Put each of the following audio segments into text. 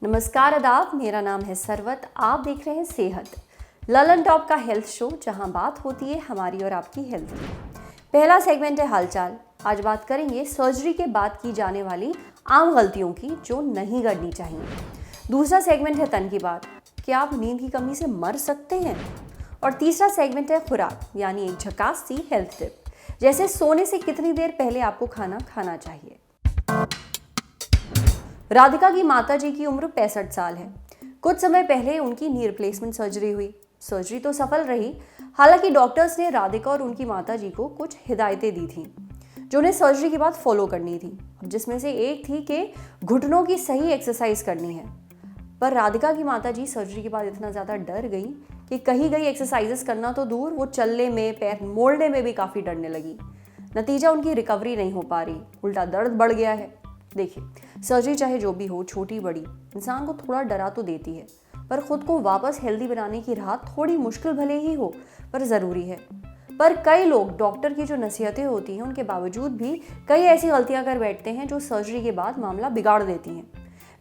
नमस्कार आदाब, मेरा नाम है सरवत। आप देख रहे हैं सेहत ललन टॉप का हेल्थ शो, जहां बात होती है हमारी और आपकी हेल्थ की। पहला सेगमेंट है हालचाल। आज बात करेंगे सर्जरी के बाद की जाने वाली आम गलतियों की जो नहीं करनी चाहिए। दूसरा सेगमेंट है तन की बात, क्या आप नींद की कमी से मर सकते हैं। और तीसरा सेगमेंट है खुराक, यानी एक झकास सी हेल्थ टिप, जैसे सोने से कितनी देर पहले आपको खाना खाना चाहिए। राधिका की माताजी की उम्र 65 साल है। कुछ समय पहले उनकी नी रिप्लेसमेंट सर्जरी हुई। सर्जरी तो सफल रही, हालांकि डॉक्टर्स ने राधिका और उनकी माताजी को कुछ हिदायतें दी थीं जो उन्हें सर्जरी के बाद फॉलो करनी थी, जिसमें से एक थी कि घुटनों की सही एक्सरसाइज करनी है। पर राधिका की माताजी सर्जरी के बाद इतना ज़्यादा डर गई कि कहीं गई एक्सरसाइजेस करना तो दूर, वो चलने में, पैर मोड़ने में भी काफ़ी डरने लगी। नतीजा, उनकी रिकवरी नहीं हो पा रही, उल्टा दर्द बढ़ गया है। देखिए, सर्जरी चाहे जो भी हो, छोटी बड़ी, इंसान को थोड़ा डरा तो देती है, पर खुद को वापस हेल्दी बनाने की राह थोड़ी मुश्किल भले ही हो, पर ज़रूरी है। पर कई लोग डॉक्टर की जो नसीहतें होती हैं उनके बावजूद भी कई ऐसी गलतियां कर बैठते हैं जो सर्जरी के बाद मामला बिगाड़ देती हैं।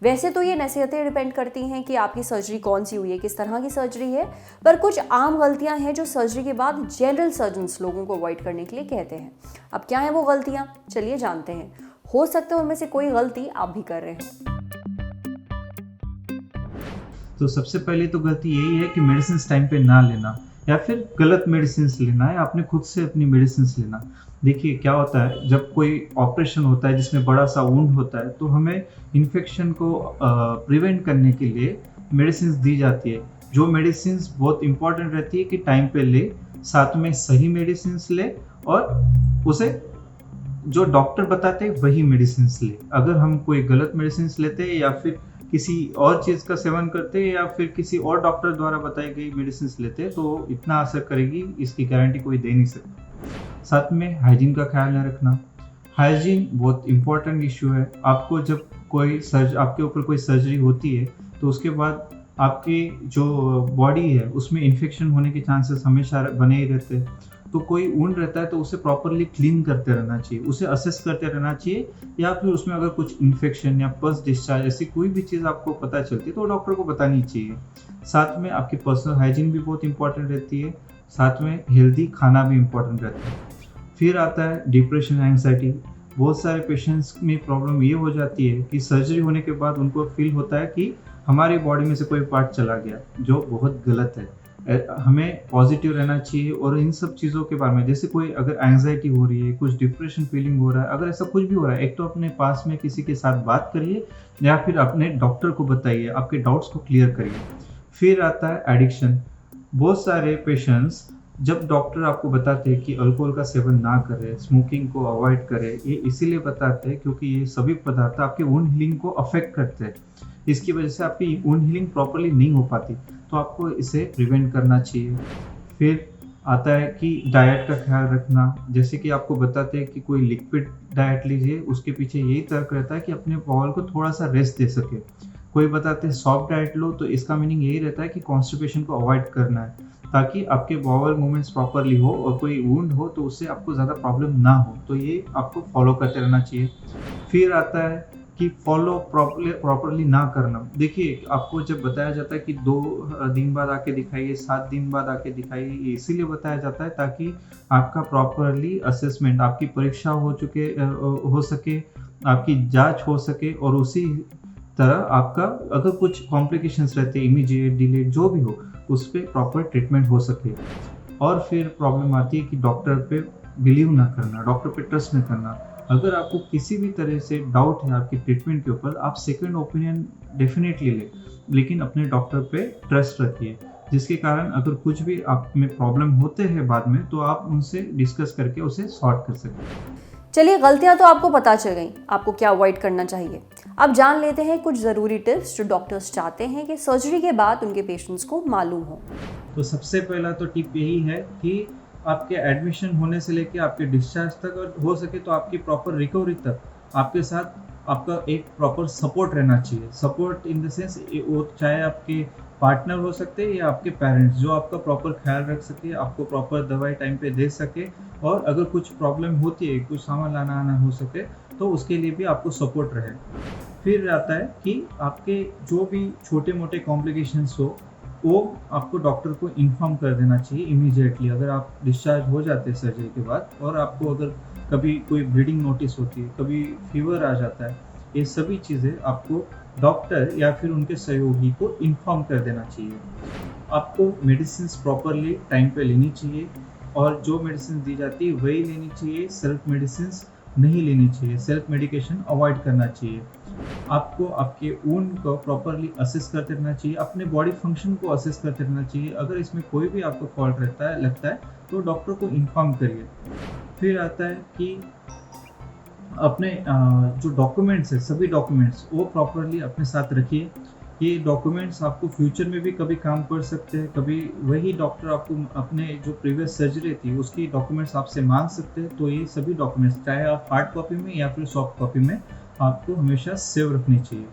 वैसे तो ये नसीहतें डिपेंड करती हैं कि आपकी सर्जरी कौन सी हुई है, किस तरह की सर्जरी है, पर कुछ आम गलतियां हैं जो सर्जरी के बाद जनरल सर्जन्स लोगों को अवॉइड करने के लिए कहते हैं। अब क्या है वो गलतियां, चलिए जानते हैं। हो सकता है उनमें से कोई गलती आप भी कर रहे हो। तो सबसे पहले तो गलती यही है कि मेडिसिन टाइम पे ना लेना, या फिर गलत मेडिसिन लेना, या आपने खुद से अपनी मेडिसिन लेना। देखिए क्या होता है, जब कोई ऑपरेशन होता है जिसमें बड़ा सा वुंड होता है, तो हमें इन्फेक्शन को प्रिवेंट करने के लिए मेडिसिन दी जाती है। जो मेडिसिन बहुत इंपॉर्टेंट रहती है कि टाइम पे ले, साथ में सही मेडिसिन ले, और उसे जो डॉक्टर बताते हैं वही मेडिसिन ले। अगर हम कोई गलत मेडिसिन लेते हैं या फिर किसी और चीज़ का सेवन करते हैं या फिर किसी और डॉक्टर द्वारा बताई गई मेडिसिन लेते हैं, तो इतना असर करेगी इसकी गारंटी कोई दे नहीं सकता। साथ में हाइजीन का ख्याल न रखना। हाइजीन बहुत इंपॉर्टेंट इश्यू है। आपको जब आपके ऊपर कोई सर्जरी होती है तो उसके बाद आपकी जो बॉडी है उसमें इन्फेक्शन होने के चांसेस हमेशा बने ही रहते हैं। तो कोई वुंड रहता है तो उसे प्रॉपरली क्लीन करते रहना चाहिए, उसे असेस करते रहना चाहिए, या फिर उसमें अगर कुछ इन्फेक्शन या पस डिस्चार्ज ऐसी कोई भी चीज़ आपको पता चलती है तो डॉक्टर को बतानी चाहिए। साथ में आपकी पर्सनल हाइजीन भी बहुत इंपॉर्टेंट रहती है, साथ में हेल्दी खाना भी इंपॉर्टेंट रहता है। फिर आता है डिप्रेशन, एंग्जाइटी। बहुत सारे पेशेंट्स में प्रॉब्लम ये हो जाती है कि सर्जरी होने के बाद उनको फील होता है कि हमारी बॉडी में से कोई पार्ट चला गया, जो बहुत गलत है। हमें पॉजिटिव रहना चाहिए और इन सब चीज़ों के बारे में, जैसे कोई अगर एंग्जाइटी हो रही है, कुछ डिप्रेशन फीलिंग हो रहा है, अगर ऐसा कुछ भी हो रहा है, एक तो अपने पास में किसी के साथ बात करिए या फिर अपने डॉक्टर को बताइए, आपके डाउट्स को क्लियर करिए। फिर आता है एडिक्शन। बहुत सारे पेशेंट्स, जब डॉक्टर आपको बताते हैं कि अल्कोहल का सेवन ना करें, स्मोकिंग को अवॉइड करें, ये इसीलिए बताते हैं क्योंकि ये सभी पदार्थ आपके वुंड हीलिंग को अफेक्ट करते हैं। इसकी वजह से आपकी वुंड हीलिंग प्रॉपरली नहीं हो पाती, तो आपको इसे प्रिवेंट करना चाहिए। फिर आता है कि डाइट का ख्याल रखना। जैसे कि आपको बताते हैं कि कोई लिक्विड डाइट लीजिए, उसके पीछे यही तर्क रहता है कि अपने बॉल को थोड़ा सा रेस्ट दे सके। कोई बताते हैं सॉफ्ट डाइट लो, तो इसका मीनिंग यही रहता है कि कॉन्स्टिपेशन को अवॉइड करना है, ताकि आपके बॉवल मूवमेंट्स प्रॉपरली हो और कोई वुंड हो तो उससे आपको ज़्यादा प्रॉब्लम ना हो। तो ये आपको फॉलो करते रहना चाहिए। फिर आता है कि फॉलो प्रॉपरली ना करना। देखिए, आपको जब बताया जाता है कि 2 दिन बाद आके दिखाइए, 7 दिन बाद आके दिखाइए, ये इसीलिए बताया जाता है ताकि आपका प्रॉपरली असेसमेंट, आपकी परीक्षा हो सके, आपकी जांच हो सके, और उसी तरह आपका अगर कुछ कॉम्प्लिकेशंस रहते हैं, इमीडिएट, डिलेड, जो भी हो, उस पर प्रॉपर ट्रीटमेंट हो सके। और फिर प्रॉब्लम आती है कि डॉक्टर पे बिलीव ना करना, डॉक्टर पे ट्रस्ट न करना। अगर आपको किसी भी तरह से डाउट है आपकी ट्रीटमेंट के ऊपर, आप सेकंड ओपिनियन डेफिनेटली लें, लेकिन अपने डॉक्टर पे ट्रस्ट रखिए, जिसके कारण अगर कुछ भी आप में प्रॉब्लम होते हैं बाद में, तो आप उनसे डिस्कस करके उसे सॉर्ट कर सकते। चलिए, गलतियां तो आपको पता चल गई, आपको क्या अवॉइड करना चाहिए। अब जान लेते हैं कुछ ज़रूरी टिप्स जो डॉक्टर्स चाहते हैं कि सर्जरी के बाद उनके पेशेंट्स को मालूम हो। तो सबसे पहला तो टिप यही है कि आपके एडमिशन होने से लेकर आपके डिस्चार्ज तक, और हो सके तो आपकी प्रॉपर रिकवरी तक, आपके साथ आपका एक प्रॉपर सपोर्ट रहना चाहिए। सपोर्ट इन द सेंस, वो चाहे आपके पार्टनर हो सकते हैं या आपके पेरेंट्स, जो आपका प्रॉपर ख्याल रख सके, आपको प्रॉपर दवाई टाइम पे दे सके, और अगर कुछ प्रॉब्लम होती है, कुछ सामान लाना आना हो सके, तो उसके लिए भी आपको सपोर्ट रहे। फिर आता है कि आपके जो भी छोटे मोटे कॉम्प्लिकेशंस हो, वो आपको डॉक्टर को इन्फॉर्म कर देना चाहिए इमीडिएटली। अगर आप डिस्चार्ज हो जाते हैं सर्जरी के बाद, और आपको अगर कभी कोई ब्लीडिंग नोटिस होती है, कभी फीवर आ जाता है, ये सभी चीज़ें आपको डॉक्टर या फिर उनके सहयोगी को इन्फॉर्म कर देना चाहिए। आपको मेडिसिन प्रॉपरली टाइम पे लेनी चाहिए, और जो मेडिसिन दी जाती है वही लेनी चाहिए, सेल्फ मेडिसिन नहीं लेनी चाहिए, सेल्फ मेडिकेशन अवॉइड करना चाहिए। आपको आपके ऊन को प्रॉपरली असेस करते रहना चाहिए, अपने बॉडी फंक्शन को असेस करते रहना चाहिए। अगर इसमें कोई भी आपको फॉल्ट लगता है तो डॉक्टर को इन्फॉर्म करिए। फिर आता है कि अपने जो डॉक्यूमेंट्स है, सभी डॉक्यूमेंट्स वो प्रॉपरली अपने साथ रखिए। ये डॉक्यूमेंट्स आपको फ्यूचर में भी कभी काम कर सकते हैं, कभी वही डॉक्टर आपको अपने जो प्रीवियस सर्जरी थी उसकी डॉक्यूमेंट्स आपसे मांग सकते हैं। तो ये सभी डॉक्यूमेंट्स, चाहे आप हार्ड कॉपी में या फिर सॉफ्ट कॉपी में, आपको हमेशा सेव रखनी चाहिए।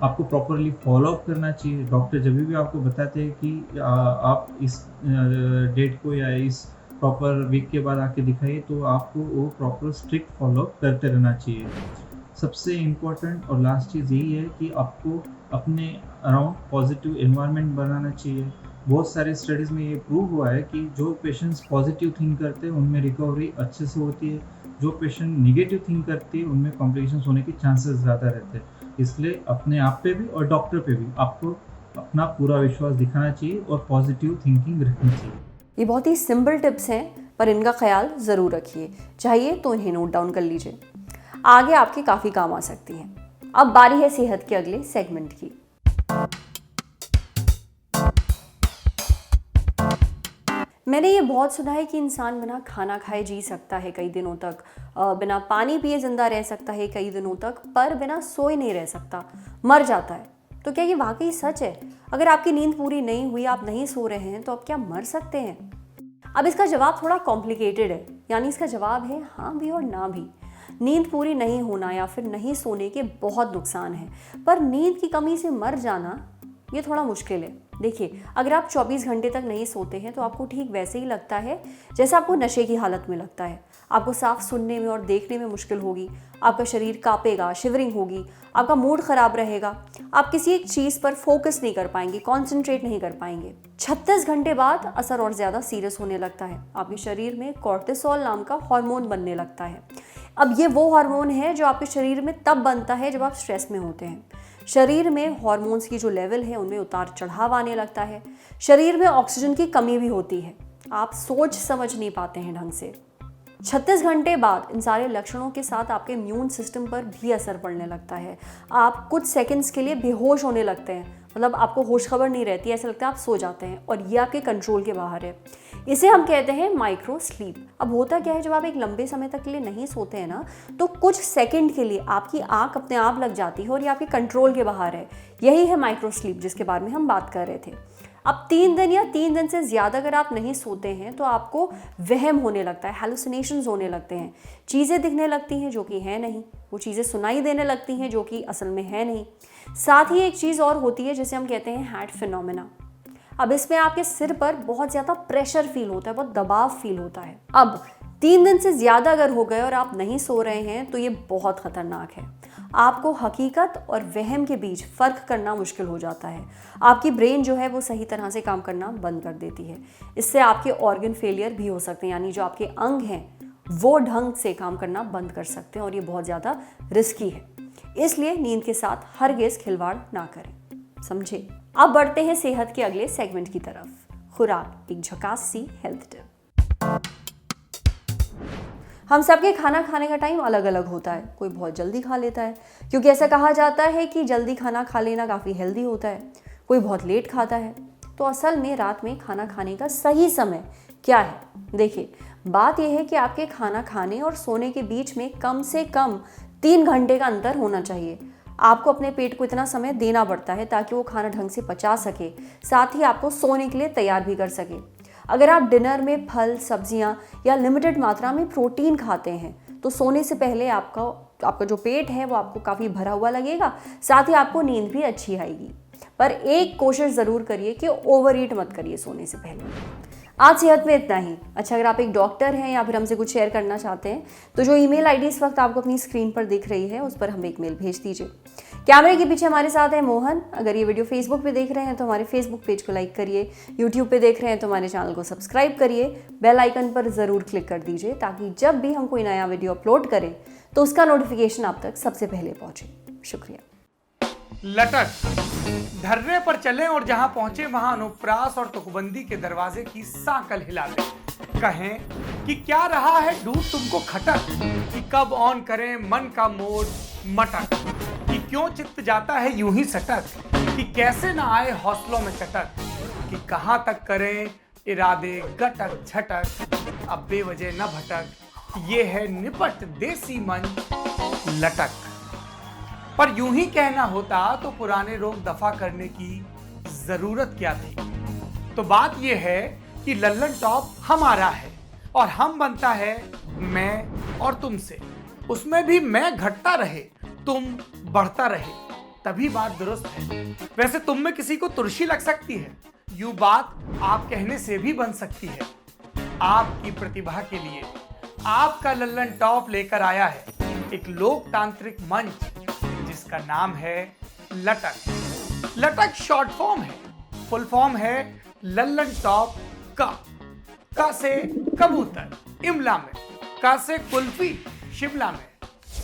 आपको प्रॉपरली फॉलो अप करना चाहिए। डॉक्टर जब भी आपको बताते हैं कि आप इस डेट को या इस प्रॉपर वीक के बाद आके दिखाइए, तो आपको वो प्रॉपर स्ट्रिक्ट फॉलो अप करते रहना चाहिए। सबसे इम्पोर्टेंट और लास्ट चीज़ यही है कि आपको अपने अराउंड पॉजिटिव एनवायरनमेंट बनाना चाहिए। बहुत सारे स्टडीज़ में ये प्रूव हुआ है कि जो पेशेंट्स पॉजिटिव थिंक करते हैं उनमें रिकवरी अच्छे से होती है, जो पेशेंट निगेटिव थिंक करते हैं उनमें कॉम्प्लिकेशंस होने के चांसेस ज़्यादा रहते हैं। इसलिए अपने आप पे भी और डॉक्टर पे भी आपको अपना पूरा विश्वास दिखाना चाहिए और पॉजिटिव थिंकिंग रखनी चाहिए। ये बहुत ही सिंपल टिप्स हैं, पर इनका ख्याल ज़रूर रखिए। चाहिए तो इन्हें नोट डाउन कर लीजिए, आगे आपके काफ़ी काम आ सकती हैं। अब बारी है सेहत के अगले सेगमेंट की। मैंने ये बहुत सुना है कि इंसान बिना खाना खाए जी सकता है कई दिनों तक, बिना पानी पिए जिंदा रह सकता है कई दिनों तक, पर बिना सोए नहीं रह सकता, मर जाता है। तो क्या ये वाकई सच है? अगर आपकी नींद पूरी नहीं हुई, आप नहीं सो रहे हैं, तो आप क्या मर सकते हैं? अब इसका जवाब थोड़ा कॉम्प्लिकेटेड है, यानी इसका जवाब है हाँ भी और ना भी। नींद पूरी नहीं होना या फिर नहीं सोने के बहुत नुकसान है, पर नींद की कमी से मर जाना ये थोड़ा मुश्किल है। देखिए, अगर आप 24 घंटे तक नहीं सोते हैं तो आपको ठीक वैसे ही लगता है जैसे आपको नशे की हालत में लगता है। आपको साफ सुनने में और देखने में मुश्किल होगी, आपका शरीर कांपेगा, शिवरिंग होगी, आपका मूड ख़राब रहेगा, आप किसी एक चीज़ पर फोकस नहीं कर पाएंगे, कॉन्सेंट्रेट नहीं कर पाएंगे। 36 घंटे बाद असर और ज़्यादा सीरियस होने लगता है। आपके शरीर में कॉर्टिसोल नाम का हार्मोन बनने लगता है। अब ये वो हार्मोन है जो आपके शरीर में तब बनता है जब आप स्ट्रेस में होते हैं। शरीर में हार्मोन्स की जो लेवल है उनमें उतार चढ़ाव आने लगता है। शरीर में ऑक्सीजन की कमी भी होती है, आप सोच समझ नहीं पाते हैं ढंग से। 36 घंटे बाद इन सारे लक्षणों के साथ आपके इम्यून सिस्टम पर भी असर पड़ने लगता है। आप कुछ सेकंड्स के लिए बेहोश होने लगते हैं, मतलब आपको होश खबर नहीं रहती, ऐसा लगता है आप सो जाते हैं, और ये आपके कंट्रोल के बाहर है। इसे हम कहते हैं माइक्रो स्लीप। अब होता क्या है, जब आप एक लंबे समय तक के लिए नहीं सोते हैं ना, तो कुछ सेकंड के लिए आपकी आंख अपने आप लग जाती है और ये आपके कंट्रोल के बाहर है। यही है माइक्रो स्लीप जिसके बारे में हम बात कर रहे थे। अब 3 दिन या 3 दिन से ज़्यादा अगर आप नहीं सोते हैं तो आपको वहम होने लगता है, हैलुसिनेशंस होने लगते हैं, चीज़ें दिखने लगती हैं जो कि है नहीं, वो चीज़ें सुनाई देने लगती हैं जो कि असल में है नहीं। साथ ही एक चीज़ और होती है जिसे हम कहते हैं हैट फिनोमेना। अब इसमें आपके सिर पर बहुत ज़्यादा प्रेशर फील होता है, बहुत दबाव फील होता है। अब 3 दिन से ज़्यादा अगर हो गए और आप नहीं सो रहे हैं तो ये बहुत ख़तरनाक है। आपको हकीकत और वहम के बीच फ़र्क करना मुश्किल हो जाता है। आपकी ब्रेन जो है वो सही तरह से काम करना बंद कर देती है। इससे आपके ऑर्गन फेलियर भी हो सकते हैं, यानी जो आपके अंग हैं वो ढंग से काम करना बंद कर सकते हैं, और ये बहुत ज़्यादा रिस्की है। इसलिए नींद के साथ हरगिज़ खिलवाड़ ना करें, समझे? अब बढ़ते हैं सेहत के अगले सेगमेंट की तरफ, खुराक, एक झकास सी हेल्थ टिप। हम सबके खाना खाने का टाइम अलग अलग होता है। कोई बहुत जल्दी खा लेता है, क्योंकि ऐसा कहा जाता है कि जल्दी खाना खा लेना काफ़ी हेल्दी होता है। कोई बहुत लेट खाता है। तो असल में रात में खाना खाने का सही समय क्या है? देखिए, बात यह है कि आपके खाना खाने और सोने के बीच में कम से कम 3 घंटे का अंतर होना चाहिए। आपको अपने पेट को इतना समय देना पड़ता है ताकि वो खाना ढंग से पचा सके, साथ ही आपको सोने के लिए तैयार भी कर सके। अगर आप डिनर में फल, सब्जियां या लिमिटेड मात्रा में प्रोटीन खाते हैं तो सोने से पहले आपका जो पेट है वो आपको काफ़ी भरा हुआ लगेगा, साथ ही आपको नींद भी अच्छी आएगी। पर एक कोशिश ज़रूर करिए कि ओवर ईट मत करिए सोने से पहले। आज सेहत में इतना ही। अच्छा, अगर आप एक डॉक्टर हैं या फिर हमसे कुछ शेयर करना चाहते हैं तो जो ईमेल आईडी इस वक्त आपको अपनी स्क्रीन पर दिख रही है उस पर हमें एक मेल भेज दीजिए। कैमरे के पीछे हमारे साथ है मोहन। अगर ये वीडियो फेसबुक पे देख रहे हैं तो हमारे फेसबुक पेज को लाइक करिए, यूट्यूब पे देख रहे हैं तो हमारे चैनल को सब्सक्राइब करिए, बेल आइकन पर ज़रूर क्लिक कर दीजिए ताकि जब भी हम कोई नया वीडियो अपलोड करें तो उसका नोटिफिकेशन आप तक सबसे पहले पहुँचे। शुक्रिया। लटक धरने पर चले और जहां पहुंचे वहां अनुप्रास और तुकबंदी के दरवाजे की सांकल हिला दे। कहें कि क्या रहा है डूब तुमको खटक, कि कब ऑन करें मन का मोड मटक, कि क्यों चित्त जाता है यूं ही सटक, कि कैसे ना आए हौसलों में चटक, कि कहां तक करें इरादे गटक झटक, अब बेवजह न भटक, ये है निपट देसी मन लटक। पर यूं ही कहना होता तो पुराने रोग दफा करने की जरूरत क्या थी। तो बात यह है कि लल्लन टॉप हमारा है और हम बनता है मैं और तुमसे। उसमें भी मैं घटता रहे तुम बढ़ता रहे, तभी बात दुरुस्त है। वैसे तुम में किसी को तुर्शी लग सकती है, यूं बात आप कहने से भी बन सकती है। आपकी प्रतिभा के लिए आपका लल्लन टॉप लेकर आया है एक लोकतांत्रिक मंच जिसका नाम है लटक। लटक शॉर्ट फॉर्म है, फुल फॉर्म है लल्लन टॉप का से कबूतर इमला में, का से कुल्फी शिमला में,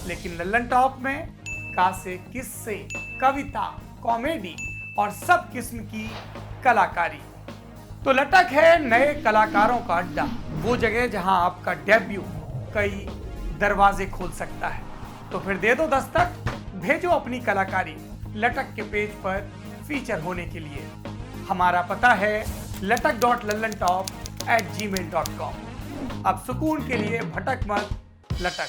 लेकिन लल्लन टॉप में का से किस्से, कविता, कॉमेडी और सब किस्म की कलाकारी। तो लटक है नए कलाकारों का अड्डा, वो जगह जहां आपका डेब्यू कई दरवाजे खोल सकता है। तो फिर दे दो दस्तक, भेजो अपनी कलाकारी लटक के पेज पर फीचर होने के लिए। हमारा पता है latak.lallantop@gmail.com। अब सुकून के लिए भटक मत, लटक।